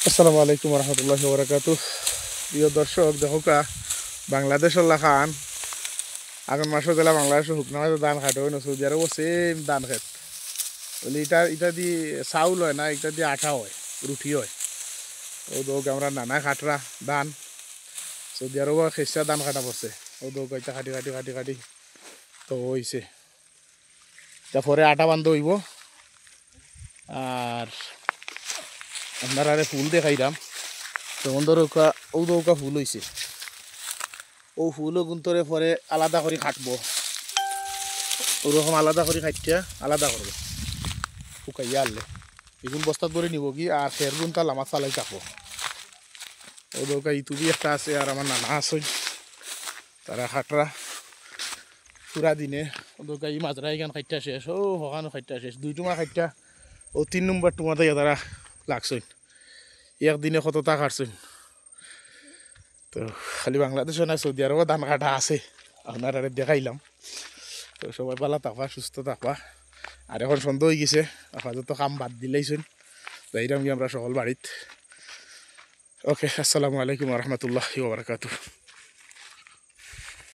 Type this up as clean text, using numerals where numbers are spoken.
আসসালামু আলাইকুম রহমতুল্লাহ বরকাত। প্রিয় দর্শক, দেখো বাংলাদেশের লাখান আগামী মাসে দিলা বাংলাদেশে শুকনা মাঝে ধান খাটে হয় না, সৌদি আরবও সেম ধান খেত বলে এটা এটা দিয়ে চাউল হয় না, এটা দিয়ে আটা হয়, রুটি হয়। ও দোক আমরা নানা খাটরা ধান সৌদি আরব খেসা ধান কাটা পড়ছে। ও দোক এটা খাটি খাটি খাটি খাটি তো হয়েছে, তারপরে আটা বান্ধ হইব। আর আপনার আরে ফুল দেখাইলাম, যেমন ধরো ও দৌকা ফুল হয়েছে, ও ফুলও গুন্তরে পরে আলাদা করে কাটবো, ওরকম আলাদা করে কাটিয়া আলাদা করবো শুকাইয়া আনলে এগুন বস্তাত ধরে নিব কি। আর ফের গুনতাল আমার চালাই থাকবো। ও দৌকা ইতুবি একটা আছে, আর আমার নানা আছে, তারা খাটরা পুরা দিনে ও দৌকা ই মাজরা এখান খাইটা শেষ, ও হকানো খাইটা শেষ, 2 টুমা খাইটা ও 3 নম্বর টুমাতে তারা লাগছেন, একদিনে কতটা কাটছেন। তো খালি বাংলাদেশে না, সৌদি আরবও ধান কাটা আছে, আপনারা দেখাইলাম। তো সবাই ভালো থাকবা, সুস্থ থাকবা। আর এখন সন্ধ্যা হয়ে গেছে, আপাতত কাম বাদ দিলেইছেন, যাইরাম কি আমরা সকল বাড়িত। ওকে, আসসালামু আলাইকুম রহমতুল্লাহ বারাকাতুহু।